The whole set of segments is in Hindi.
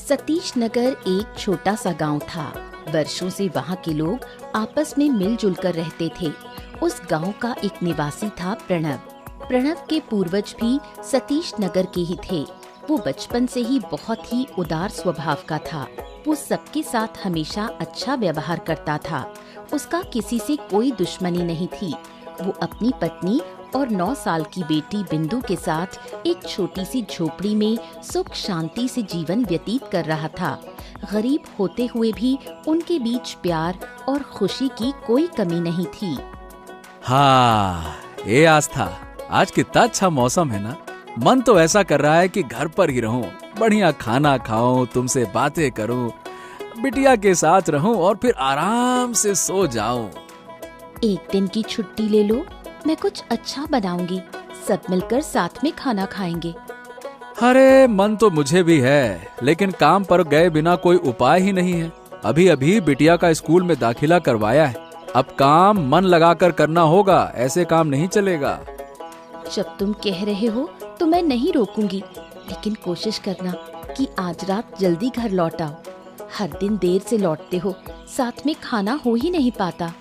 सतीश नगर एक छोटा सा गांव था। वर्षों से वहाँ के लोग आपस में मिलजुल कर रहते थे। उस गांव का एक निवासी था प्रणव। प्रणव के पूर्वज भी सतीश नगर के ही थे। वो बचपन से ही बहुत ही उदार स्वभाव का था। वो सबके साथ हमेशा अच्छा व्यवहार करता था। उसका किसी से कोई दुश्मनी नहीं थी। वो अपनी पत्नी और 9 साल की बेटी बिंदु के साथ एक छोटी सी झोपड़ी में सुख शांति से जीवन व्यतीत कर रहा था। गरीब होते हुए भी उनके बीच प्यार और खुशी की कोई कमी नहीं थी। हाँ, ये आस्था, आज कितना अच्छा मौसम है ना। मन तो ऐसा कर रहा है कि घर पर ही रहूं, बढ़िया खाना खाऊं, तुमसे बातें करूं, बिटिया के साथ रहूं और फिर आराम से सो जाऊं। एक दिन की छुट्टी ले लो, मैं कुछ अच्छा बनाऊंगी। सब मिलकर साथ में खाना खाएंगे। अरे मन तो मुझे भी है, लेकिन काम पर गए बिना कोई उपाय ही नहीं है। अभी अभी बिटिया का स्कूल में दाखिला करवाया है। अब काम मन लगाकर करना होगा, ऐसे काम नहीं चलेगा। जब तुम कह रहे हो तो मैं नहीं रोकूंगी, लेकिन कोशिश करना कि आज रात जल्दी घर लौट आओ। हर दिन देर से लौटते हो, साथ में खाना हो ही नहीं पाता।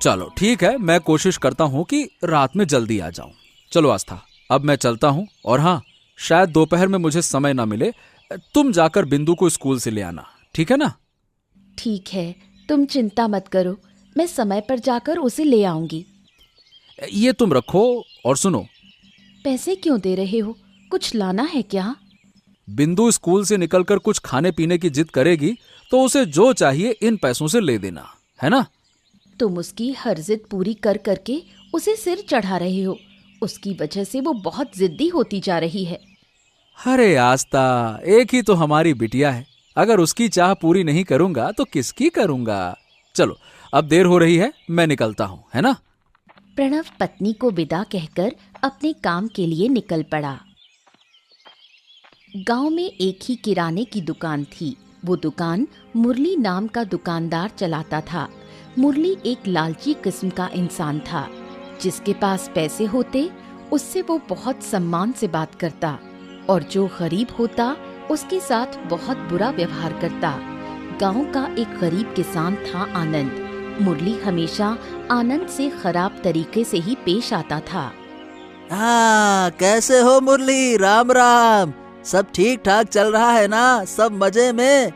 चलो ठीक है, मैं कोशिश करता हूँ कि रात में जल्दी आ जाऊं। चलो आस्था, अब मैं चलता हूँ। और हाँ, शायद दोपहर में मुझे समय ना मिले, तुम जाकर बिंदु को स्कूल से ले आना, ठीक है ना? ठीक है, तुम चिंता मत करो, मैं समय पर जाकर उसे ले आऊंगी। ये तुम रखो और सुनो। पैसे क्यों दे रहे हो? कुछ लाना है क्या? बिंदु स्कूल से निकलकर कुछ खाने पीने की जिद करेगी तो उसे जो चाहिए इन पैसों से ले देना, है ना? तुम उसकी हर जिद पूरी कर करके उसे सिर चढ़ा रहे हो। उसकी वजह से वो बहुत जिद्दी होती जा रही है। अरे आस्था, एक ही तो हमारी बिटिया है। अगर उसकी चाह पूरी नहीं करूंगा तो किसकी करूंगा? चलो, अब देर हो रही है, मैं निकलता हूँ, है ना? प्रणव पत्नी को विदा कहकर अपने काम के लिए निकल पड़ा। गांव में एक ही किराने की दुकान थी। वो दुकान मुरली नाम का दुकानदार चलाता था। मुरली एक लालची किस्म का इंसान था। जिसके पास पैसे होते उससे वो बहुत सम्मान से बात करता, और जो गरीब होता उसके साथ बहुत बुरा व्यवहार करता। गांव का एक गरीब किसान था आनंद। मुरली हमेशा आनंद से खराब तरीके से ही पेश आता था। हाँ, कैसे हो मुरली? राम राम। सब ठीक ठाक चल रहा है ना? सब मजे में?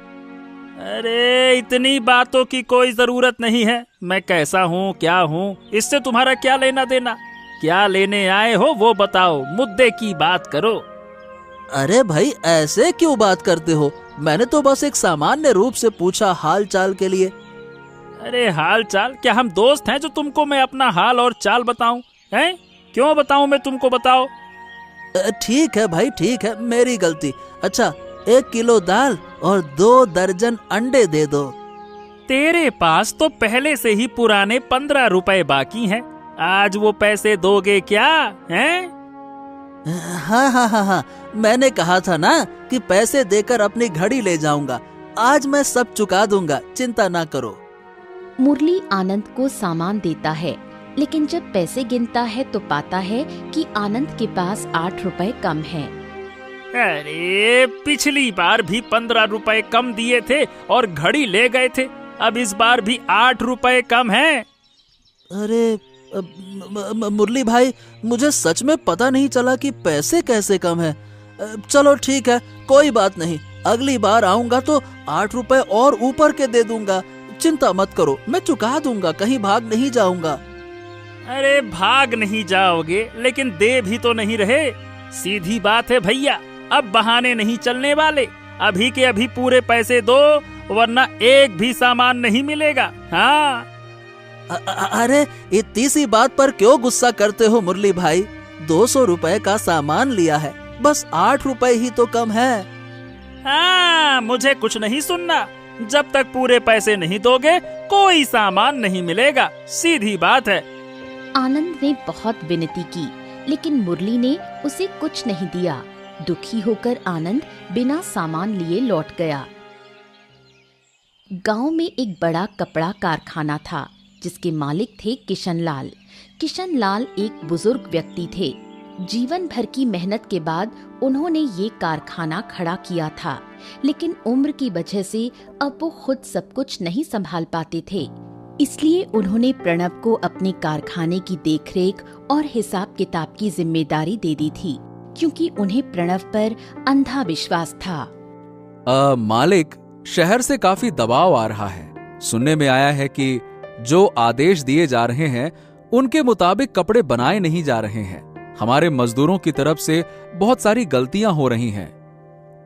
अरे इतनी बातों की कोई जरूरत नहीं है। मैं कैसा हूँ, क्या हूँ, इससे तुम्हारा क्या लेना देना? क्या लेने आए हो वो बताओ, मुद्दे की बात करो। अरे भाई, ऐसे क्यों बात करते हो? मैंने तो बस एक सामान्य रूप से पूछा, हाल चाल के लिए। अरे हाल चाल? क्या हम दोस्त हैं जो तुमको मैं अपना हाल और चाल बताऊं? हैं? क्यों बताऊं मैं तुमको, बताओ। ठीक है भाई, ठीक है, मेरी गलती। अच्छा, 1 किलो दाल और 2 दर्जन अंडे दे दो। तेरे पास तो पहले से ही पुराने 15 रुपए बाकी हैं। आज वो पैसे दोगे क्या? हैं? हाँ हाँ हाँ हाँ, मैंने कहा था ना कि पैसे देकर अपनी घड़ी ले जाऊंगा। आज मैं सब चुका दूंगा, चिंता ना करो। मुरली आनंद को सामान देता है, लेकिन जब पैसे गिनता है तो पाता है कि आनंद के पास 8 रुपए कम हैं। अरे पिछली बार भी 15 रुपए कम दिए थे और घड़ी ले गए थे। अब इस बार भी 8 रुपए कम हैं। अरे मुरली भाई, मुझे सच में पता नहीं चला कि पैसे कैसे कम हैं। चलो ठीक है, कोई बात नहीं। अगली बार आऊंगा तो 8 रुपए और ऊपर के दे दूंगा। चिंता मत करो, मैं चुका दूंगा, कहीं भाग नहीं जाऊंगा। अरे भाग नहीं जाओगे, लेकिन दे भी तो नहीं रहे। सीधी बात है भैया, अब बहाने नहीं चलने वाले। अभी के अभी पूरे पैसे दो, वरना एक भी सामान नहीं मिलेगा। हाँ। अरे इतनी सी बात पर क्यों गुस्सा करते हो मुरली भाई? 200 रुपए का सामान लिया है, बस 8 रुपए ही तो कम है। हाँ, मुझे कुछ नहीं सुनना। जब तक पूरे पैसे नहीं दोगे कोई सामान नहीं मिलेगा, सीधी बात है। आनंद ने बहुत विनती की, लेकिन मुरली ने उसे कुछ नहीं दिया। दुखी होकर आनंद बिना सामान लिए लौट गया। गांव में एक बड़ा कपड़ा कारखाना था, जिसके मालिक थे किशनलाल। किशनलाल एक बुजुर्ग व्यक्ति थे। जीवन भर की मेहनत के बाद उन्होंने ये कारखाना खड़ा किया था। लेकिन उम्र की वजह से अब वो खुद सब कुछ नहीं संभाल पाते थे। इसलिए उन्होंने प्रणव को अपने कारखाने की देखरेख और हिसाब किताब की जिम्मेदारी दे दी थी, क्योंकि उन्हें प्रणव पर अंधा विश्वास था। मालिक, शहर से काफी दबाव आ रहा है। सुनने में आया है कि जो आदेश दिए जा रहे हैं उनके मुताबिक कपड़े बनाए नहीं जा रहे हैं। हमारे मजदूरों की तरफ से बहुत सारी गलतियां हो रही हैं।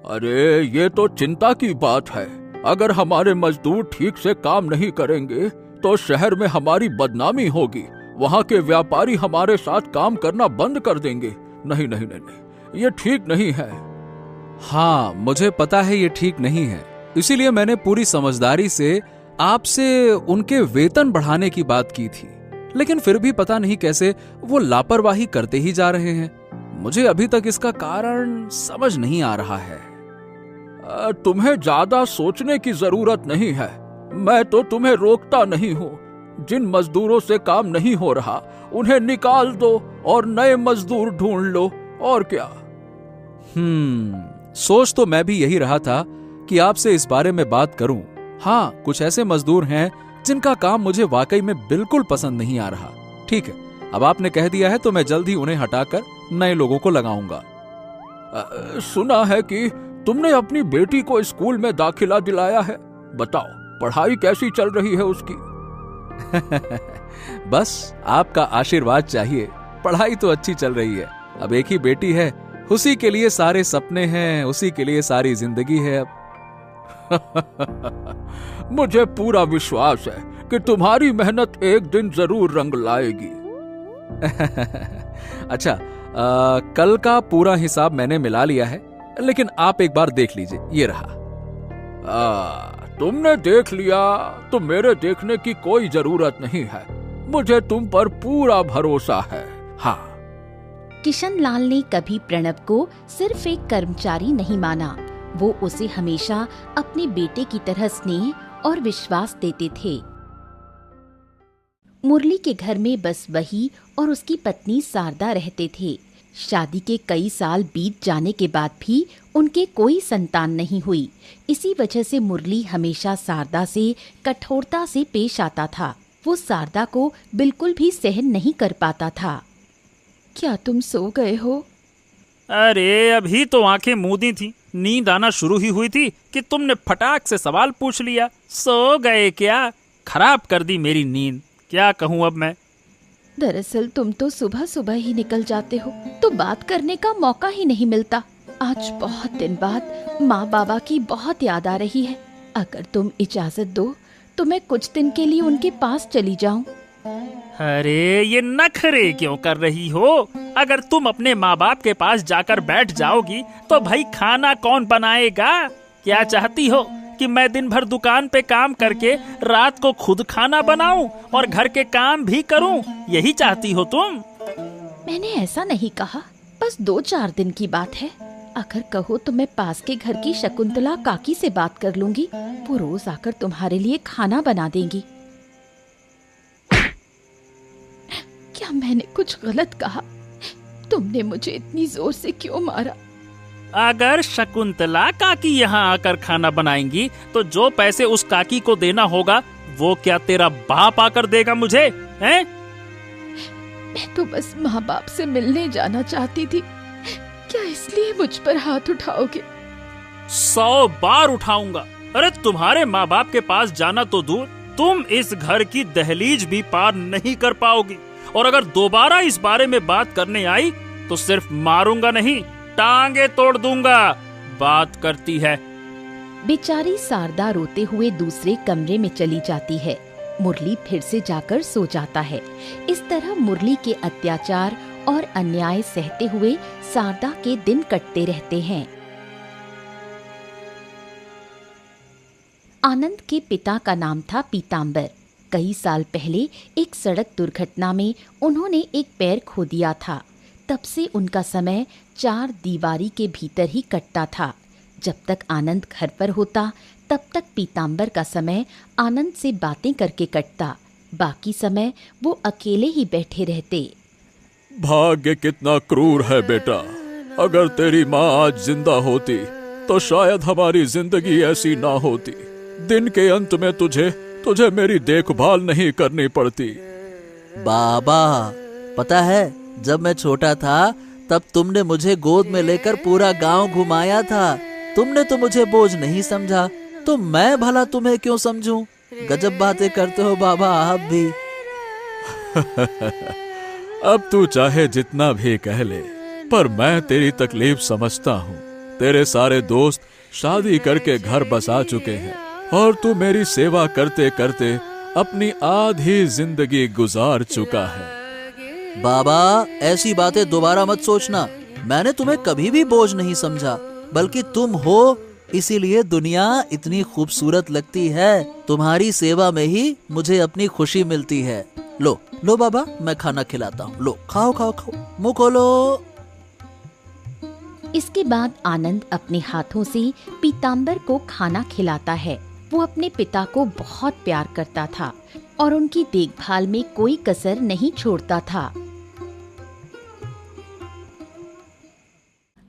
अरे ये तो चिंता की बात है। अगर हमारे मजदूर ठीक से काम नहीं करेंगे तो शहर में हमारी बदनामी होगी। वहाँ के व्यापारी हमारे साथ काम करना बंद कर देंगे। नहीं नहीं नहीं नहीं, ये ठीक नहीं है। हाँ, मुझे पता है ये ठीक नहीं है। इसीलिए मैंने पूरी समझदारी से आपसे उनके वेतन बढ़ाने की बात की थी, लेकिन फिर भी पता नहीं कैसे वो लापरवाही करते ही जा रहे हैं। मुझे अभी तक इसका कारण समझ नहीं आ रहा है। तुम्हें ज्यादा सोचने की जरूरत नहीं है। मैं तो तुम्हें रोकता नहीं हूँ। जिन मजदूरों से काम नहीं हो रहा उन्हें निकाल दो और नए मजदूर ढूंढ लो, और क्या। सोच तो मैं भी यही रहा था कि आपसे इस बारे में बात करूं। हाँ, कुछ ऐसे मजदूर हैं जिनका काम मुझे वाकई में बिल्कुल पसंद नहीं आ रहा। ठीक है, अब आपने कह दिया है तो मैं जल्द ही उन्हें हटाकर नए लोगों को लगाऊंगा। सुना है कि तुमने अपनी बेटी को स्कूल में दाखिला दिलाया है। बताओ, पढ़ाई कैसी चल रही है उसकी? बस आपका आशीर्वाद चाहिए। पढ़ाई तो अच्छी चल रही है। अब एक ही बेटी है, उसी के लिए सारे सपने हैं, उसी के लिए सारी जिंदगी है अब। मुझे पूरा विश्वास है कि तुम्हारी मेहनत एक दिन जरूर रंग लाएगी। अच्छा, कल का पूरा हिसाब मैंने मिला लिया है, लेकिन आप एक बार देख लीजिए। ये रहा। तुमने देख लिया तो मेरे देखने की कोई जरूरत नहीं है। मुझे तुम पर पूरा भरोसा है। हाँ। किशन लाल ने कभी प्रणव को सिर्फ एक कर्मचारी नहीं माना। वो उसे हमेशा अपने बेटे की तरह स्नेह और विश्वास देते थे। मुरली के घर में बस वही और उसकी पत्नी शारदा रहते थे। शादी के कई साल बीत जाने के बाद भी उनके कोई संतान नहीं हुई। इसी वजह से मुरली हमेशा शारदा से कठोरता से पेश आता था। वो शारदा को बिल्कुल भी सहन नहीं कर पाता था। क्या तुम सो गए हो? अरे अभी तो आंखें मूंदी थी, नींद आना शुरू ही हुई थी कि तुमने फटाक से सवाल पूछ लिया। सो गए क्या? खराब कर दी मेरी नींद। क्या कहूँ अब मैं। दरअसल तुम तो सुबह सुबह ही निकल जाते हो, तो बात करने का मौका ही नहीं मिलता। आज बहुत दिन बाद माँ बाबा की बहुत याद आ रही है। अगर तुम इजाजत दो तो मैं कुछ दिन के लिए उनके पास चली जाऊं। अरे ये नखरे क्यों कर रही हो? अगर तुम अपने माँ बाप के पास जाकर बैठ जाओगी तो भाई खाना कौन बनाएगा? क्या चाहती हो कि मैं दिन भर दुकान पे काम करके रात को खुद खाना बनाऊं और घर के काम भी करूं? यही चाहती हो तुम? मैंने ऐसा नहीं कहा, बस 2-4 दिन की बात है। अगर कहो तो मैं पास के घर की शकुंतला काकी से बात कर लूंगी। वो रोज आकर तुम्हारे लिए खाना बना देंगी। क्या मैंने कुछ गलत कहा? तुमने मुझे इतनी जोर से क्यों मारा? अगर शकुंतला काकी यहाँ आकर खाना बनाएंगी तो जो पैसे उस काकी को देना होगा वो क्या तेरा बाप आकर देगा मुझे? हैं? मैं तो बस माँ बाप से मिलने जाना चाहती थी। क्या इसलिए मुझ पर हाथ उठाओगे? 100 बार उठाऊंगा। अरे तुम्हारे माँ बाप के पास जाना तो दूर, तुम इस घर की दहलीज भी पार नहीं कर पाओगी। और अगर दोबारा इस बारे में बात करने आई तो सिर्फ मारूंगा नहीं, टांगे तोड़ दूंगा। बात करती है। बेचारी शारदा रोते हुए दूसरे कमरे में चली जाती है। मुरली फिर से जाकर सो जाता है। इस तरह मुरली के अत्याचार और अन्याय सहते हुए शारदा के दिन कटते रहते हैं। आनंद के पिता का नाम था पीताम्बर। कई साल पहले एक सड़क दुर्घटना में उन्होंने एक पैर खो दिया था। तब से उनका समय 4 दीवारी के भीतर ही कटता था। जब तक आनंद घर पर होता तब तक पीताम्बर का समय आनंद से बातें करके कटता। बाकी समय वो अकेले ही बैठे रहते। भाग्य कितना क्रूर है बेटा। अगर तेरी माँ आज जिंदा होती तो शायद हमारी जिंदगी ऐसी ना होती। दिन के अंत में तुझे मेरी देखभाल नहीं करनी पड़ती। बाबा, पता है जब मैं छोटा था तब तुमने मुझे गोद में लेकर पूरा गांव घुमाया था। तुमने तो मुझे बोझ नहीं समझा, तो मैं भला तुम्हें क्यों समझूं? गजब बातें करते हो बाबा आप भी। अब तू चाहे जितना भी कह ले, पर मैं तेरी तकलीफ समझता हूँ। तेरे सारे दोस्त शादी करके घर बसा चुके हैं और तू मेरी सेवा करते करते अपनी आधी जिंदगी गुजार चुका है। बाबा, ऐसी बातें दोबारा मत सोचना। मैंने तुम्हें कभी भी बोझ नहीं समझा, बल्कि तुम हो इसीलिए दुनिया इतनी खूबसूरत लगती है। तुम्हारी सेवा में ही मुझे अपनी खुशी मिलती है। लो लो बाबा, मैं खाना खिलाता हूँ। लो खाओ खाओ खाओ, मुंह खोलो। इसके बाद आनंद अपने हाथों से पीताम्बर को खाना खिलाता है। वो अपने पिता को बहुत प्यार करता था और उनकी देखभाल में कोई कसर नहीं छोड़ता था।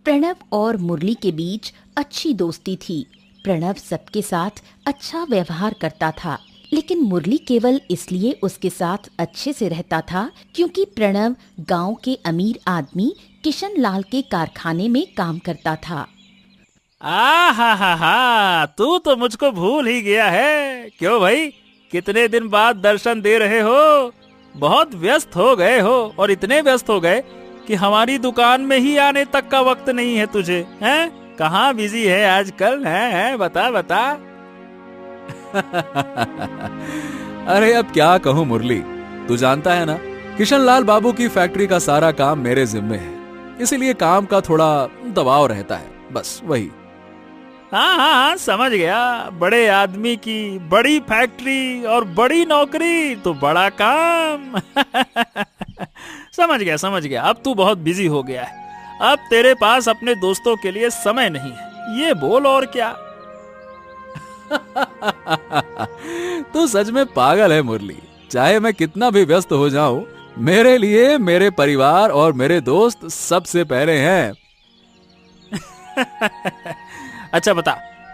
प्रणव और मुरली के बीच अच्छी दोस्ती थी। प्रणव सबके साथ अच्छा व्यवहार करता था, लेकिन मुरली केवल इसलिए उसके साथ अच्छे से रहता था क्योंकि प्रणव गांव के अमीर आदमी किशन लाल के कारखाने में काम करता था। हा, तू तो मुझको भूल ही गया है। क्यों भाई, कितने दिन बाद दर्शन दे रहे हो? बहुत व्यस्त हो गए हो, और इतने व्यस्त हो गए कि हमारी दुकान में ही आने तक का वक्त नहीं है तुझे। हैं? कहाँ बिजी है आजकल? हैं? बता बता। अरे अब क्या कहूँ मुरली, तू जानता है ना, किशन लाल बाबू की फैक्ट्री का सारा काम मेरे जिम्मे है, इसीलिए काम का थोड़ा दबाव रहता है, बस वही। हाँ, समझ गया। बड़े आदमी की बड़ी फैक्ट्री और बड़ी नौकरी तो बड़ा काम। समझ गया। अब तू बहुत बिजी हो गया है। अब तेरे पास अपने दोस्तों के लिए समय नहीं है, ये बोल और क्या। तू सच में पागल है मुरली। चाहे मैं कितना भी व्यस्त हो जाऊं, मेरे लिए मेरे परिवार और मेरे दोस्त सबसे पहले हैं। अच्छा बता,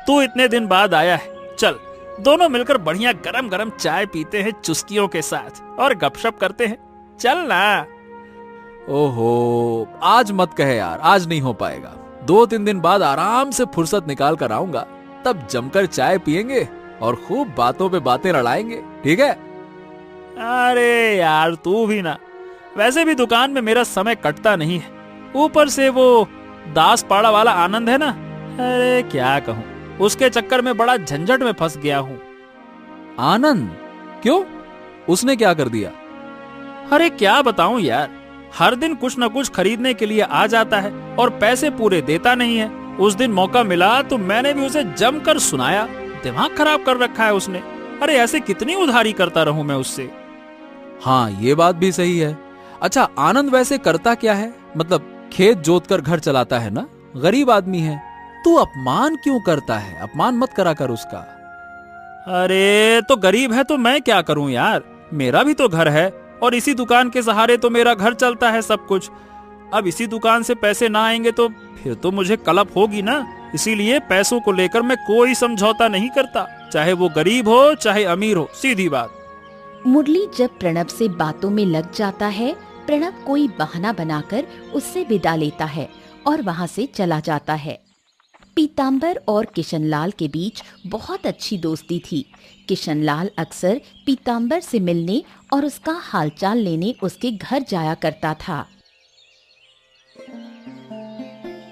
तू इतने दिन बाद आया है, चल दोनों मिलकर बढ़िया गरम गरम चाय पीते हैं चुस्कियों के साथ और गपशप करते हैं। चल ना। ओहो, आज मत कहे यार, आज नहीं हो पाएगा। 2-3 दिन बाद आराम से फुर्सत निकाल कर आऊंगा, तब जमकर चाय पियेंगे और खूब बातों पे बातें लड़ाएंगे, ठीक है? अरे यार तू भी ना, वैसे भी दुकान में मेरा समय कटता नहीं है, ऊपर से वो दास पाड़ा वाला आनंद है ना, अरे क्या कहूँ, उसके चक्कर में बड़ा झंझट में फंस गया हूँ। आनंद? क्यों? उसने क्या कर दिया? अरे क्या बताऊं यार, हर दिन कुछ न कुछ खरीदने के लिए आ जाता है और पैसे पूरे देता नहीं है। उस दिन मौका मिला तो मैंने भी उसे जमकर सुनाया। दिमाग खराब कर रखा है उसने। अरे ऐसे कितनी उधारी करता रहूं मैं उससे। हाँ, ये बात भी सही है। अच्छा, आनंद वैसे करता क्या है? मतलब खेत जोतकर घर चलाता है ना, गरीब आदमी है। तू अपमान क्यों करता है? अपमान मत करा कर उसका। अरे तो गरीब है तो मैं क्या करूं यार, मेरा भी तो घर है और इसी दुकान के सहारे तो मेरा घर चलता है सब कुछ। अब इसी दुकान से पैसे ना आएंगे तो फिर तो मुझे कलप होगी ना। इसीलिए पैसों को लेकर मैं कोई समझौता नहीं करता, चाहे वो गरीब हो चाहे अमीर हो, सीधी बात। मुरली जब प्रणव से बातों में लग जाता है, प्रणव कोई बहाना बनाकर उससे विदा लेता है और वहाँ से चला जाता है। पीताम्बर और किशनलाल के बीच बहुत अच्छी दोस्ती थी। किशनलाल अक्सर पीताम्बर से मिलने और उसका हालचाल लेने उसके घर जाया करता था।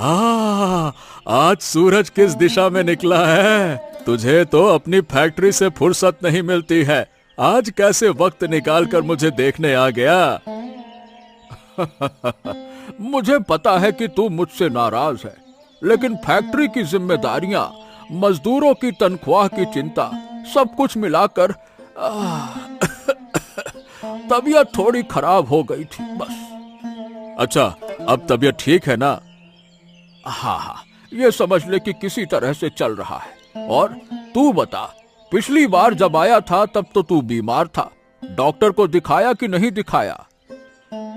आज सूरज किस दिशा में निकला है? तुझे तो अपनी फैक्ट्री से फुर्सत नहीं मिलती है, आज कैसे वक्त निकालकर मुझे देखने आ गया? मुझे पता है कि तू मुझसे नाराज है, लेकिन फैक्ट्री की जिम्मेदारियां, मजदूरों की तनख्वाह की चिंता, सब कुछ मिलाकर तबीयत थोड़ी खराब हो गई थी बस। अच्छा, अब तबीयत ठीक है ना? हाँ, ये समझ ले कि किसी तरह से चल रहा है। और तू बता, पिछली बार जब आया था तब तो तू बीमार था, डॉक्टर को दिखाया कि नहीं दिखाया?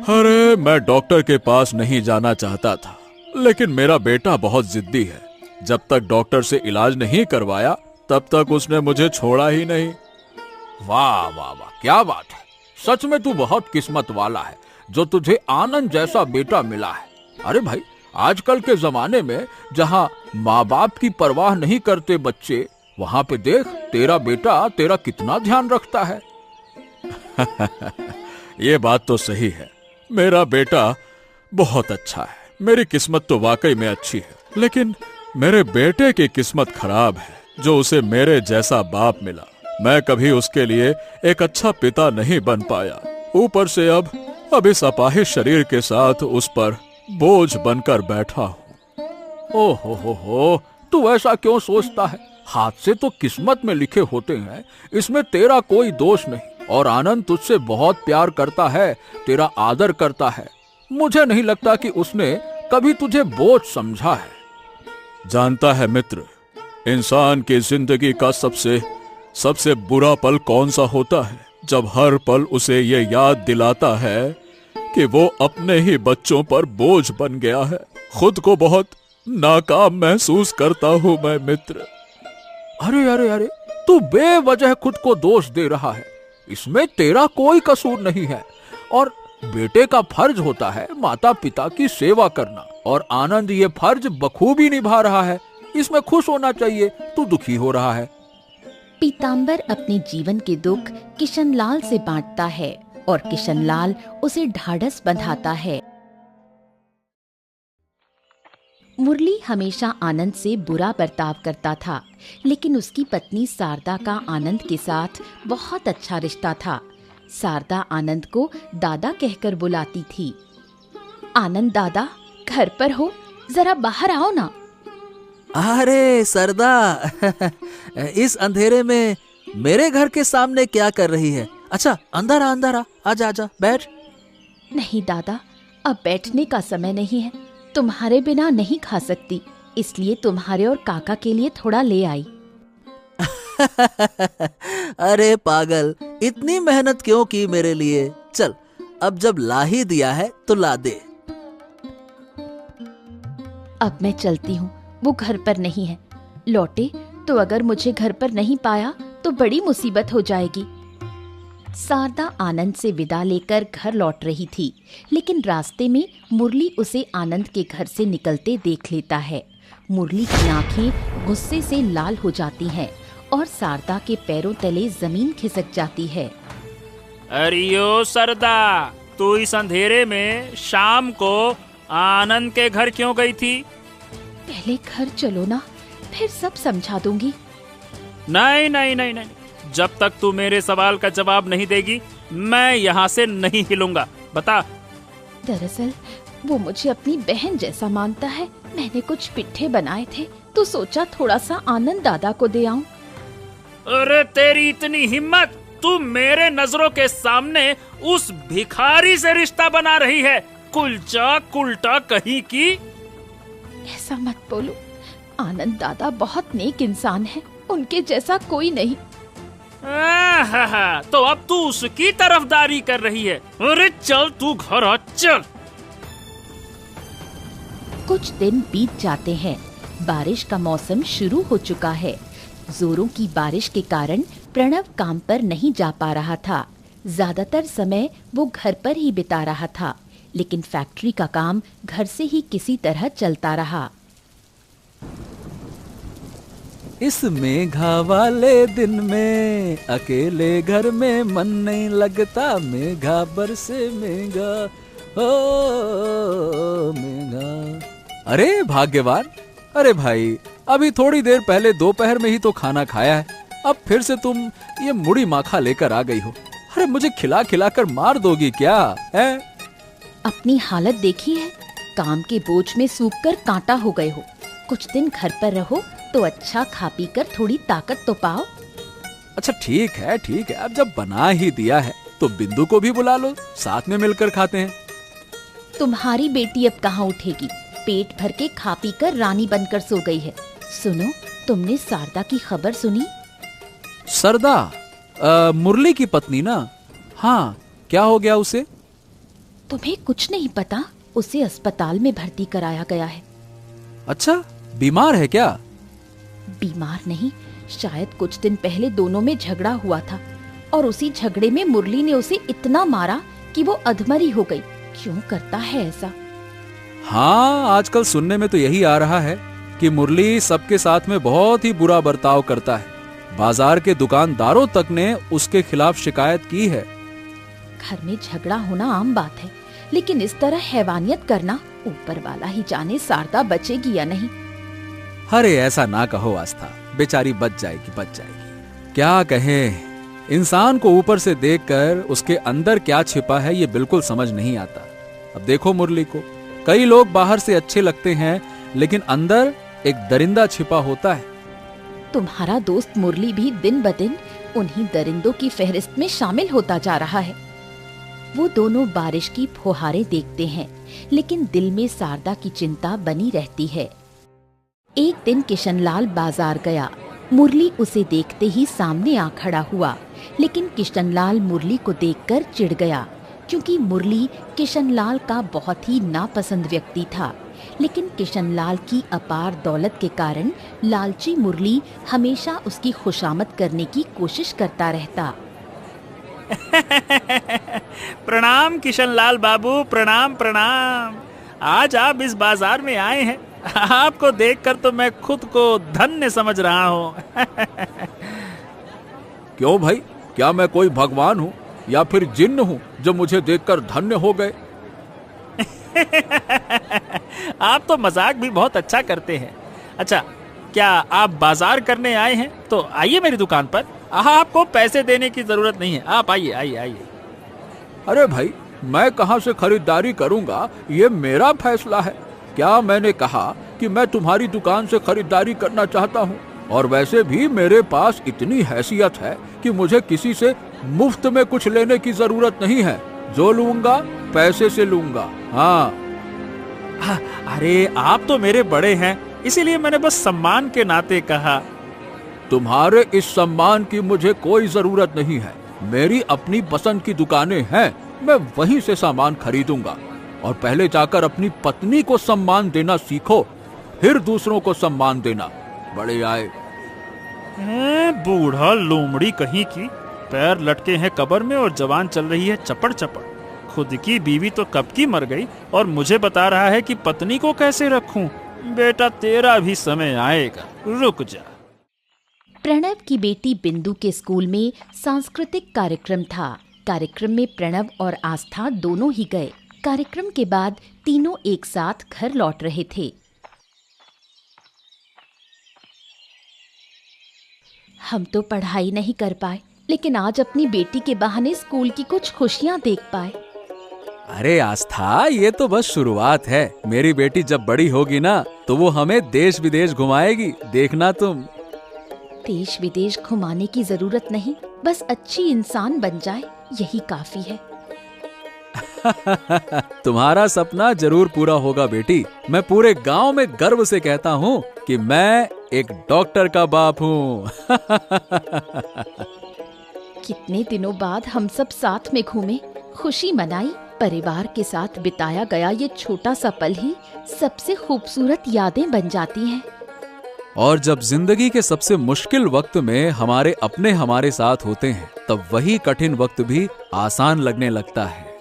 अरे मैं डॉक्टर के पास नहीं जाना चाहता था, लेकिन मेरा बेटा बहुत जिद्दी है। जब तक डॉक्टर से इलाज नहीं करवाया तब तक उसने मुझे छोड़ा ही नहीं। वाह वाह वाह, क्या बात है। सच में तू बहुत किस्मत वाला है जो तुझे आनंद जैसा बेटा मिला है। अरे भाई, आजकल के जमाने में जहाँ माँ बाप की परवाह नहीं करते बच्चे, वहां पे देख तेरा बेटा तेरा कितना ध्यान रखता है। ये बात तो सही है, मेरा बेटा बहुत अच्छा है। मेरी किस्मत तो वाकई में अच्छी है, लेकिन मेरे बेटे की किस्मत खराब है जो उसे मेरे जैसा बाप मिला। मैं कभी उसके लिए एक अच्छा पिता नहीं बन पाया। ऊपर से अब इस अपाहिज शरीर के साथ उस पर बोझ बनकर बैठा हूँ। ओहो, तू ऐसा क्यों सोचता है? हाथ से तो किस्मत में लिखे होते हैं, इसमें तेरा कोई दोष नहीं। और आनंद तुझसे बहुत प्यार करता है, तेरा आदर करता है। मुझे नहीं लगता कि उसने कभी तुझे बोझ समझा है। जानता है मित्र, इंसान की जिंदगी का सबसे बुरा पल कौन सा होता है? जब हर पल उसे ये याद दिलाता है कि वो अपने ही बच्चों पर बोझ बन गया है। खुद को बहुत नाकाम महसूस करता हूं मैं मित्र। अरे, तू बेवजह खुद को दोष दे रहा है। इसमें तेरा कोई कसूर नहीं है और बेटे का फर्ज होता है माता पिता की सेवा करना, और आनंद ये फर्ज बखूबी निभा रहा है। इसमें खुश होना चाहिए, तू दुखी हो रहा है। पीताम्बर अपने जीवन के दुख किशनलाल से बांटता है और किशनलाल उसे ढाढ़स बंधाता है। मुरली हमेशा आनंद से बुरा बर्ताव करता था, लेकिन उसकी पत्नी शारदा का आनंद के साथ बहुत अच्छा रिश्ता था। शारदा आनंद को दादा कहकर बुलाती थी। आनंद दादा, घर पर हो? जरा बाहर आओ ना। अरे सरदा, इस अंधेरे में मेरे घर के सामने क्या कर रही है? अच्छा, अंदर आ, आजा, बैठ। नहीं दादा, अब बैठने का समय नहीं है। तुम्हारे बिना नहीं खा सकती, इसलिए तुम्हारे और काका के लिए थोड़ा ले आई। अरे पागल, इतनी मेहनत क्यों की मेरे लिए? चल, अब जब ला ही दिया है तो ला दे। अब मैं चलती हूँ, वो घर पर नहीं है। लौटे तो अगर मुझे घर पर नहीं पाया तो बड़ी मुसीबत हो जाएगी। शारदा आनंद से विदा लेकर घर लौट रही थी, लेकिन रास्ते में मुरली उसे आनंद के घर से निकलते देख लेता है। मुरली की आंखें गुस्से से लाल हो जाती हैं और शारदा के पैरों तले जमीन खिसक जाती है। अरियो सरदा, तू इस अंधेरे में शाम को आनंद के घर क्यों गई थी? पहले घर चलो ना, फिर सब समझा दूंगी। नहीं, जब तक तू मेरे सवाल का जवाब नहीं देगी मैं यहाँ से नहीं हिलूंगा। बता। दरअसल वो मुझे अपनी बहन जैसा मानता है। मैंने कुछ पिट्ठे बनाए थे तो सोचा थोड़ा सा आनंद दादा को दे आऊं। अरे तेरी इतनी हिम्मत, तू मेरे नजरों के सामने उस भिखारी से रिश्ता बना रही है। कुलचा कुलटा कहीं की। ऐसा मत बोलो, आनंद दादा बहुत नेक इंसान है, उनके जैसा कोई नहीं। तो अब तू उसकी तरफदारी कर रही है। अरे चल तू घर आ, चल। कुछ दिन बीत जाते हैं। बारिश का मौसम शुरू हो चुका है। जोरों की बारिश के कारण प्रणव काम पर नहीं जा पा रहा था। ज्यादातर समय वो घर पर ही बिता रहा था, लेकिन फैक्ट्री का काम घर से ही किसी तरह चलता रहा। इस मेघा वाले दिन में अकेले घर में मन नहीं लगता, मेघा बरसे मेघा, ओ मेघा। अरे भाग्यवान, अरे भाई, अभी थोड़ी देर पहले दोपहर में ही तो खाना खाया है, अब फिर से तुम ये मुड़ी माखा लेकर आ गई हो। अरे मुझे खिला खिला कर मार दोगी क्या है? अपनी हालत देखी है, काम के बोझ में सूख कर कांटा हो गए हो। कुछ दिन घर पर रहो तो अच्छा खा पी कर थोड़ी ताकत तो पाओ। अच्छा ठीक है, अब जब बना ही दिया है तो बिंदु को भी बुला लो, साथ में मिलकर खाते हैं। तुम्हारी बेटी अब कहाँ उठेगी, पेट भर के खा पी कर रानी बनकर सो गई है। सुनो, तुमने शारदा की खबर सुनी? सरदा, मुरली की पत्नी ना? हाँ, क्या हो गया उसे? तुम्हें कुछ नहीं पता, उसे अस्पताल में भर्ती कराया गया है। अच्छा, बीमार है क्या? बीमार नहीं, शायद कुछ दिन पहले दोनों में झगड़ा हुआ था और उसी झगड़े में मुरली ने उसे इतना मारा कि वो अधमरी हो गई। क्यों करता है ऐसा? हाँ, आजकल सुनने में तो यही आ रहा है कि मुरली सबके साथ में बहुत ही बुरा बर्ताव करता है। बाजार के दुकानदारों तक ने उसके खिलाफ शिकायत की है। घर में झगड़ा होना आम बात है, लेकिन इस तरह हैवानियत करना, ऊपर वाला ही जाने शारदा बचेगी या नहीं। अरे ऐसा ना कहो आस्था, बेचारी बच जाएगी। क्या कहें, इंसान को ऊपर से देखकर उसके अंदर क्या छिपा है ये बिल्कुल समझ नहीं आता। अब देखो मुरली को, कई लोग बाहर से अच्छे लगते हैं लेकिन अंदर एक दरिंदा छिपा होता है। तुम्हारा दोस्त मुरली भी दिन ब दिन उन्हीं दरिंदों की फहरिस्त में शामिल होता जा रहा है। वो दोनों बारिश की फुहारें देखते हैं, लेकिन दिल में शारदा की चिंता बनी रहती है। एक दिन किशनलाल बाजार गया। मुरली उसे देखते ही सामने आ खड़ा हुआ, लेकिन किशनलाल मुरली को देखकर चिढ़ गया, क्योंकि मुरली किशनलाल का बहुत ही नापसंद व्यक्ति था। लेकिन किशनलाल की अपार दौलत के कारण लालची मुरली हमेशा उसकी खुशामद करने की कोशिश करता रहता। प्रणाम किशनलाल बाबू, प्रणाम प्रणाम। आज आप इस बाजार में आए हैं, आपको देखकर तो मैं खुद को धन्य समझ रहा हूँ। क्यों भाई, क्या मैं कोई भगवान हूँ या फिर जिन्न हूँ जो मुझे देखकर धन्य हो गए? आप तो मजाक भी बहुत अच्छा करते हैं। अच्छा, क्या आप बाजार करने आए हैं? तो आइए मेरी दुकान पर। आपको पैसे देने की जरूरत नहीं है, आप आइए आइए आइए। अरे भाई, मैं कहाँ से खरीदारी करूँगा, ये मेरा फैसला है। क्या मैंने कहा कि मैं तुम्हारी दुकान से खरीदारी करना चाहता हूँ? और वैसे भी मेरे पास इतनी हैसियत है कि मुझे किसी से मुफ्त में कुछ लेने की जरूरत नहीं है। जो लूंगा पैसे से लूंगा। हाँ। अरे आप तो मेरे बड़े हैं, इसीलिए मैंने बस सम्मान के नाते कहा। तुम्हारे इस सम्मान की मुझे कोई जरूरत नहीं है। मेरी अपनी पसंद की दुकानें हैं, मैं वहीं से सामान खरीदूंगा। और पहले जाकर अपनी पत्नी को सम्मान देना सीखो, फिर दूसरों को सम्मान देना। बड़े आए। बूढ़ा लोमड़ी कहीं की, पैर लटके हैं कब्र में और जवान चल रही है चपड़ चपड़। खुद की बीवी तो कब की मर गई और मुझे बता रहा है कि पत्नी को कैसे रखूं। बेटा तेरा भी समय आएगा, रुक जा। प्रणव की बेटी बिंदु के स्कूल में सांस्कृतिक कार्यक्रम था। कार्यक्रम में प्रणव और आस्था दोनों ही गए। कार्यक्रम के बाद तीनों एक साथ घर लौट रहे थे। हम तो पढ़ाई नहीं कर पाए, लेकिन आज अपनी बेटी के बहाने स्कूल की कुछ खुशियां देख पाए। अरे आस्था, ये तो बस शुरुआत है। मेरी बेटी जब बड़ी होगी ना, तो वो हमें देश विदेश घुमाएगी, देखना तुम। देश विदेश घुमाने की जरूरत नहीं, बस अच्छी इंसान बन जाए, यही काफी है। तुम्हारा सपना जरूर पूरा होगा बेटी। मैं पूरे गांव में गर्व से कहता हूँ कि मैं एक डॉक्टर का बाप हूँ। कितने दिनों बाद हम सब साथ में घूमे, खुशी मनाई। परिवार के साथ बिताया गया ये छोटा सा पल ही सबसे खूबसूरत यादें बन जाती हैं। और जब जिंदगी के सबसे मुश्किल वक्त में हमारे अपने हमारे साथ होते हैं, तब वही कठिन वक्त भी आसान लगने लगता है।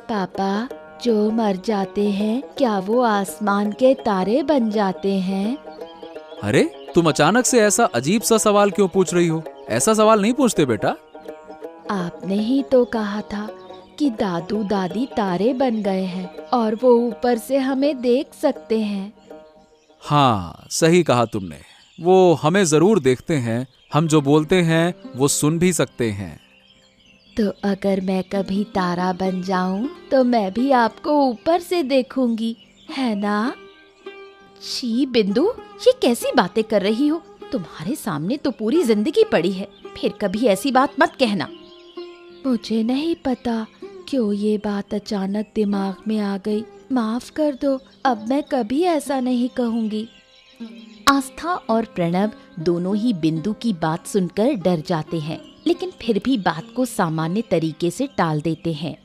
पापा, जो मर जाते हैं क्या वो आसमान के तारे बन जाते हैं? अरे तुम अचानक से ऐसा अजीब सा सवाल क्यों पूछ रही हो? ऐसा सवाल नहीं पूछते बेटा। आपने ही तो कहा था कि दादू दादी तारे बन गए हैं और वो ऊपर से हमें देख सकते हैं। हाँ, सही कहा तुमने। वो हमें जरूर देखते हैं, हम जो बोलते हैं वो सुन भी सकते हैं। तो अगर मैं कभी तारा बन जाऊं तो मैं भी आपको ऊपर से देखूंगी, है ना? छी बिंदु, ये कैसी बातें कर रही हो? तुम्हारे सामने तो पूरी जिंदगी पड़ी है, फिर कभी ऐसी बात मत कहना। मुझे नहीं पता क्यों ये बात अचानक दिमाग में आ गई, माफ कर दो, अब मैं कभी ऐसा नहीं कहूंगी। आस्था और प्रणव दोनों ही बिंदु की बात सुनकर डर जाते हैं, लेकिन फिर भी बात को सामान्य तरीके से टाल देते हैं।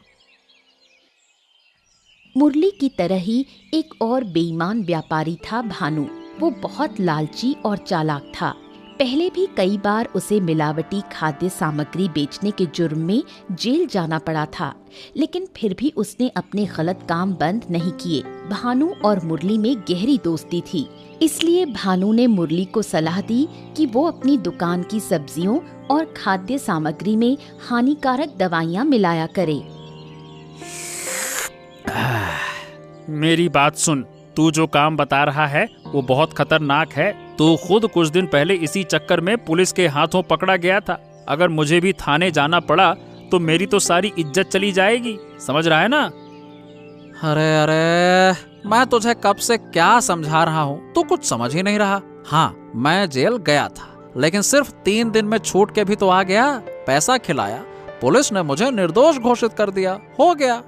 मुरली की तरह ही एक और बेईमान व्यापारी था भानु। वो बहुत लालची और चालाक था। पहले भी कई बार उसे मिलावटी खाद्य सामग्री बेचने के जुर्म में जेल जाना पड़ा था, लेकिन फिर भी उसने अपने गलत काम बंद नहीं किए। भानु और मुरली में गहरी दोस्ती थी, इसलिए भानु ने मुरली को सलाह दी कि वो अपनी दुकान की सब्जियों और खाद्य सामग्री में हानिकारक दवाइयाँ मिलाया करे। मेरी बात सुन, तू जो काम बता रहा है वो बहुत खतरनाक है। तू खुद कुछ दिन पहले इसी चक्कर में पुलिस के हाथों पकड़ा गया था। अगर मुझे भी थाने जाना पड़ा तो मेरी तो सारी इज्जत चली जाएगी, समझ रहा है ना? अरे मैं तुझे कब से क्या समझा रहा हूँ, तू कुछ समझ ही नहीं रहा। हाँ, मैं जेल गया था, लेकिन सिर्फ 3 दिन में छूट के भी तो आ गया। पैसा खिलाया, पुलिस ने मुझे निर्दोष घोषित कर दिया, हो गया।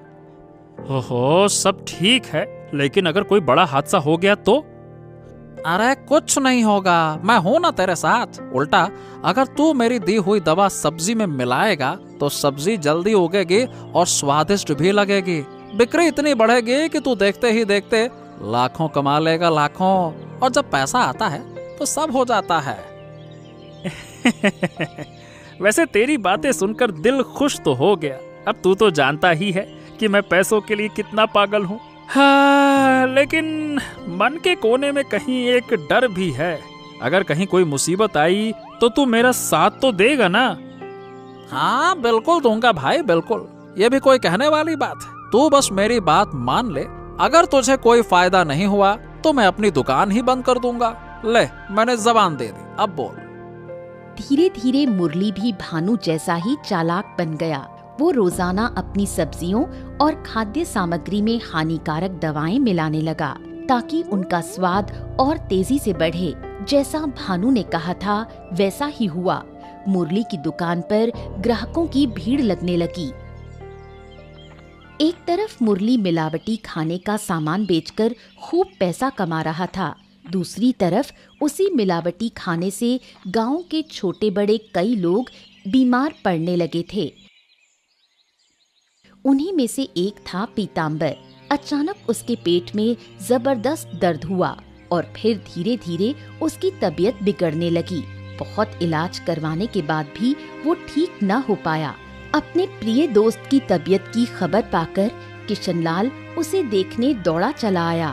ओहो, सब ठीक है, लेकिन अगर कोई बड़ा हादसा हो गया तो? अरे कुछ नहीं होगा, मैं हूं ना तेरे साथ। उल्टा अगर तू मेरी दी हुई दवा सब्जी में मिलाएगा तो सब्जी जल्दी उगेगी और स्वादिष्ट भी लगेगी। बिक्री इतनी बढ़ेगी कि तू देखते ही देखते लाखों कमा लेगा, लाखों। और जब पैसा आता है तो सब हो जाता है। वैसे तेरी बातें सुनकर दिल खुश तो हो गया। अब तू तो जानता ही है कि मैं पैसों के लिए कितना पागल हूँ। हाँ, लेकिन मन के कोने में कहीं एक डर भी है। अगर कहीं कोई मुसीबत आई तो तू मेरा साथ तो देगा ना? हाँ बिल्कुल दूंगा भाई, बिल्कुल। ये भी कोई कहने वाली बात है? तू बस मेरी बात मान ले। अगर तुझे कोई फायदा नहीं हुआ तो मैं अपनी दुकान ही बंद कर दूंगा। ले, मैंने जबान दे दी, अब बोल। धीरे धीरे मुरली भी भानु जैसा ही चालाक बन गया। वो रोजाना अपनी सब्जियों और खाद्य सामग्री में हानिकारक दवाएं मिलाने लगा ताकि उनका स्वाद और तेजी से बढ़े। जैसा भानु ने कहा था वैसा ही हुआ। मुरली की दुकान पर ग्राहकों की भीड़ लगने लगी। एक तरफ मुरली मिलावटी खाने का सामान बेचकर खूब पैसा कमा रहा था, दूसरी तरफ उसी मिलावटी खाने से गांव के छोटे बड़े कई लोग बीमार पड़ने लगे थे। उन्हीं में से एक था पीताम्बर। अचानक उसके पेट में जबरदस्त दर्द हुआ और फिर धीरे धीरे उसकी तबीयत बिगड़ने लगी। बहुत इलाज करवाने के बाद भी वो ठीक न हो पाया। अपने प्रिय दोस्त की तबीयत की खबर पाकर किशनलाल उसे देखने दौड़ा चला आया।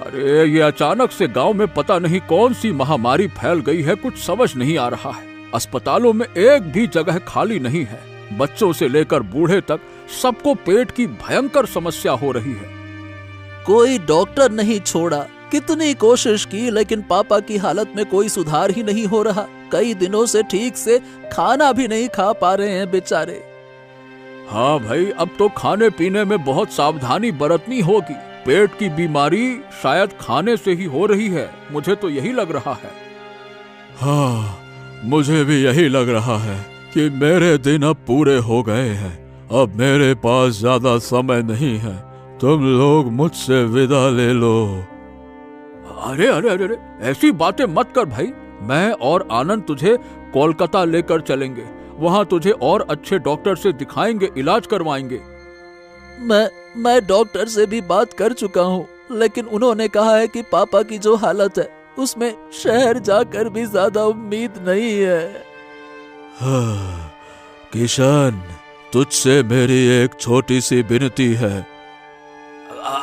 अरे ये अचानक से गांव में पता नहीं कौन सी महामारी फैल गई है, कुछ समझ नहीं आ रहा है। अस्पतालों में एक भी जगह खाली नहीं है। बच्चों से लेकर बूढ़े तक सबको पेट की भयंकर समस्या हो रही है। कोई डॉक्टर नहीं छोड़ा, कितनी कोशिश की, लेकिन पापा की हालत में कोई सुधार ही नहीं हो रहा। कई दिनों से ठीक से खाना भी नहीं खा पा रहे हैं बेचारे। हाँ भाई, अब तो खाने पीने में बहुत सावधानी बरतनी होगी। पेट की बीमारी शायद खाने से ही हो रही है, मुझे तो यही लग रहा है। हाँ, मुझे भी यही लग रहा है कि मेरे दिन अब पूरे हो गए हैं। अब मेरे पास ज्यादा समय नहीं है, तुम लोग मुझसे विदा ले लो। अरे अरे अरे अरे, ऐसी बातें मत कर भाई। मैं और आनंद तुझे कोलकाता लेकर चलेंगे, वहाँ तुझे और अच्छे डॉक्टर से दिखाएंगे, इलाज करवाएंगे। मैं डॉक्टर से भी बात कर चुका हूँ, लेकिन उन्होंने कहा है कि पापा की जो हालत है उसमें शहर जाकर भी ज्यादा उम्मीद नहीं है। हाँ, किशन, तुझसे मेरी एक छोटी सी विनती है।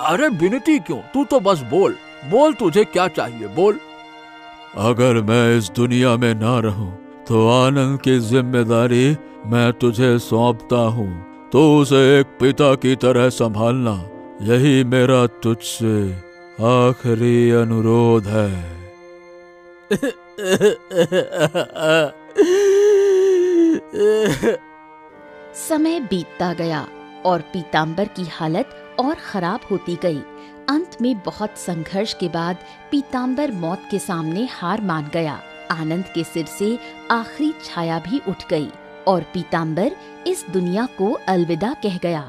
अरे विनती क्यों, तू तो बस बोल बोल, तुझे क्या चाहिए, बोल। अगर मैं इस दुनिया में ना रहूं तो आनंद की जिम्मेदारी मैं तुझे सौंपता हूँ। तो उसे एक पिता की तरह संभालना, यही मेरा तुझसे आखिरी अनुरोध है। समय बीतता गया और पीताम्बर की हालत और खराब होती गई। अंत में बहुत संघर्ष के बाद पीताम्बर मौत के सामने हार मान गया। आनंद के सिर से आखिरी छाया भी उठ गई और पीताम्बर इस दुनिया को अलविदा कह गया।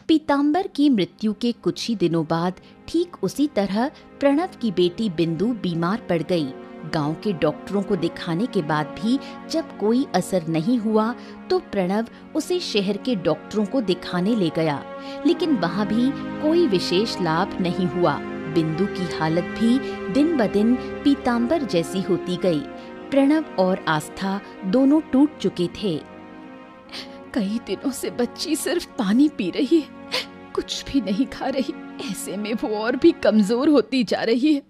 पीताम्बर की मृत्यु के कुछ ही दिनों बाद ठीक उसी तरह प्रणव की बेटी बिंदु बीमार पड़ गई। गांव के डॉक्टरों को दिखाने के बाद भी जब कोई असर नहीं हुआ तो प्रणव उसे शहर के डॉक्टरों को दिखाने ले गया, लेकिन वहां भी कोई विशेष लाभ नहीं हुआ। बिंदु की हालत भी दिन ब दिन पीतांबर जैसी होती गई। प्रणव और आस्था दोनों टूट चुके थे। कई दिनों से बच्ची सिर्फ पानी पी रही है, कुछ भी नहीं खा रही। ऐसे में वो और भी कमजोर होती जा रही है।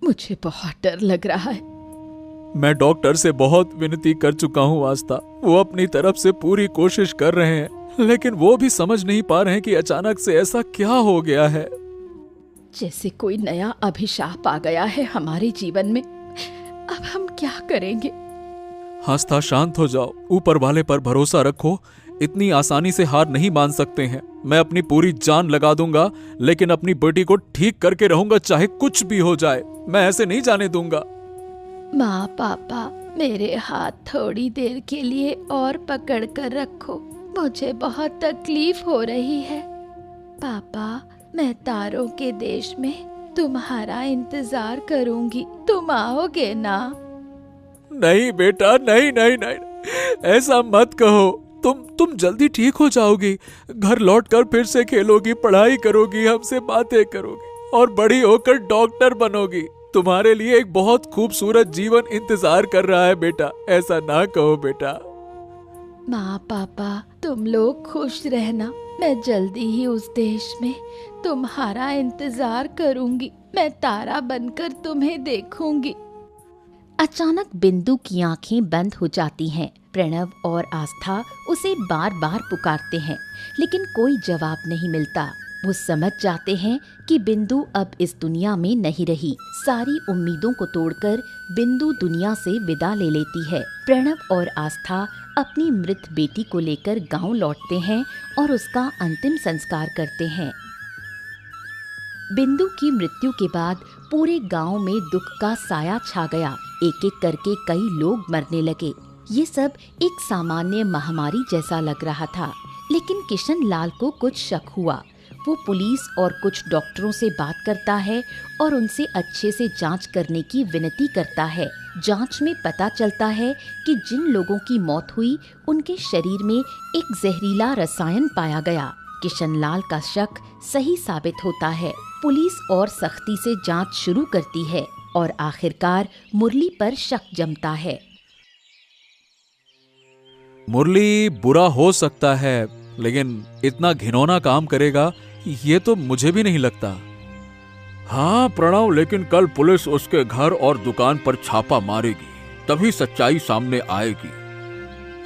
मुझे बहुत डर लग रहा है। मैं डॉक्टर से बहुत विनती कर चुका हूँ आस्था, वो अपनी तरफ से पूरी कोशिश कर रहे हैं, लेकिन वो भी समझ नहीं पा रहे हैं कि अचानक से ऐसा क्या हो गया है। जैसे कोई नया अभिशाप आ गया है हमारे जीवन में। अब हम क्या करेंगे? आस्था शांत हो जाओ, ऊपर वाले पर भरोसा रखो। इतनी आसानी से हार नहीं मान सकते हैं। मैं अपनी पूरी जान लगा दूंगा, लेकिन अपनी बेटी को ठीक करके रहूंगा, चाहे कुछ भी हो जाए। मैं ऐसे नहीं जाने दूंगा। माँ पापा, मेरे हाथ थोड़ी देर के लिए और पकड़ कर रखो, मुझे बहुत तकलीफ हो रही है। पापा, मैं तारों के देश में तुम्हारा इंतजार करूंगी, तुम आओगे ना? नहीं बेटा, नहीं नहीं नहीं, ऐसा मत कहो। तुम जल्दी ठीक हो जाओगी, घर लौटकर फिर से खेलोगी, पढ़ाई करोगी, हमसे बातें करोगी और बड़ी होकर डॉक्टर बनोगी। तुम्हारे लिए एक बहुत खूबसूरत जीवन इंतजार कर रहा है बेटा, ऐसा ना कहो बेटा। माँ पापा, तुम लोग खुश रहना। मैं जल्दी ही उस देश में तुम्हारा इंतजार करूंगी। मैं तारा बनकर तुम्हें देखूंगी। अचानक बिंदु की आंखें बंद हो जाती हैं। प्रणव और आस्था उसे बार बार पुकारते हैं, लेकिन कोई जवाब नहीं मिलता। वो समझ जाते हैं कि बिंदु अब इस दुनिया में नहीं रही। सारी उम्मीदों को तोड़कर बिंदु दुनिया से विदा ले लेती है। प्रणव और आस्था अपनी मृत बेटी को लेकर गांव लौटते हैं और उसका अंतिम संस्कार करते हैं। बिंदु की मृत्यु के बाद पूरे गांव में दुख का साया छा गया। एक एक करके कई लोग मरने लगे। ये सब एक सामान्य महामारी जैसा लग रहा था, लेकिन किशन लाल को कुछ शक हुआ। वो पुलिस और कुछ डॉक्टरों से बात करता है और उनसे अच्छे से जांच करने की विनती करता है। जांच में पता चलता है कि जिन लोगों की मौत हुई उनके शरीर में एक जहरीला रसायन पाया गया। किशन लाल का शक सही साबित होता है। पुलिस और सख्ती से जांच शुरू करती है और आखिरकार मुरली पर शक जमता है। मुरली बुरा हो सकता है, लेकिन इतना घिनौना काम करेगा ये तो मुझे भी नहीं लगता। हाँ प्रणव, लेकिन कल पुलिस उसके घर और दुकान पर छापा मारेगी, तभी सच्चाई सामने आएगी।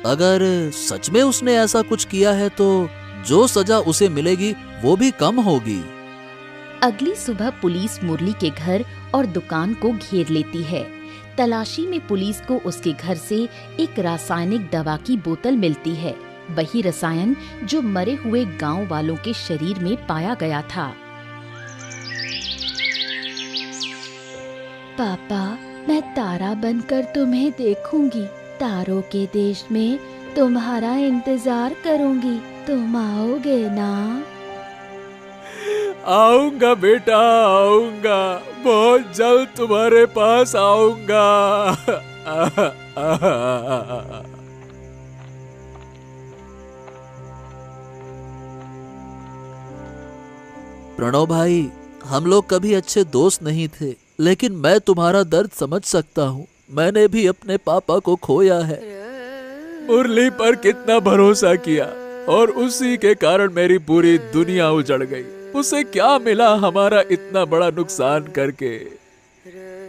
अगर सच में उसने ऐसा कुछ किया है तो जो सजा उसे मिलेगी वो भी कम होगी। अगली सुबह पुलिस मुरली के घर और दुकान को घेर लेती है। तलाशी में पुलिस को उसके घर से एक रासायनिक दवा की बोतल मिलती है, वही रसायन जो मरे हुए गांव वालों के शरीर में पाया गया था। पापा, मैं तारा बनकर तुम्हें देखूंगी, तारों के देश में तुम्हारा इंतजार करूंगी, तुम आओगे ना? आऊंगा बेटा, आऊंगा, बहुत जल्द तुम्हारे पास आऊंगा। प्रणव भाई, हम लोग कभी अच्छे दोस्त नहीं थे, लेकिन मैं तुम्हारा दर्द समझ सकता हूँ। मैंने भी अपने पापा को खोया है। मुरली पर कितना भरोसा किया और उसी के कारण मेरी पूरी दुनिया उजड़ गई। उसे क्या मिला हमारा इतना बड़ा नुकसान करके?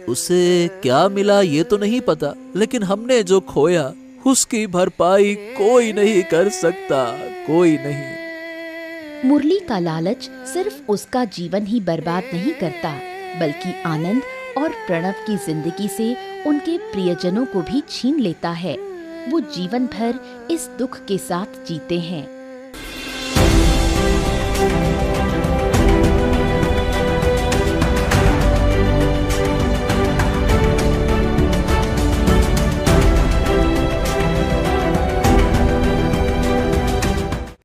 उसे क्या मिला ये तो नहीं पता, लेकिन हमने जो खोया उसकी भरपाई कोई नहीं कर सकता, कोई नहीं। मुरली का लालच सिर्फ उसका जीवन ही बर्बाद नहीं करता, बल्कि आनंद और प्रणव की जिंदगी से उनके प्रियजनों को भी छीन लेता है। वो जीवन भर इस दुख के साथ जीते हैं।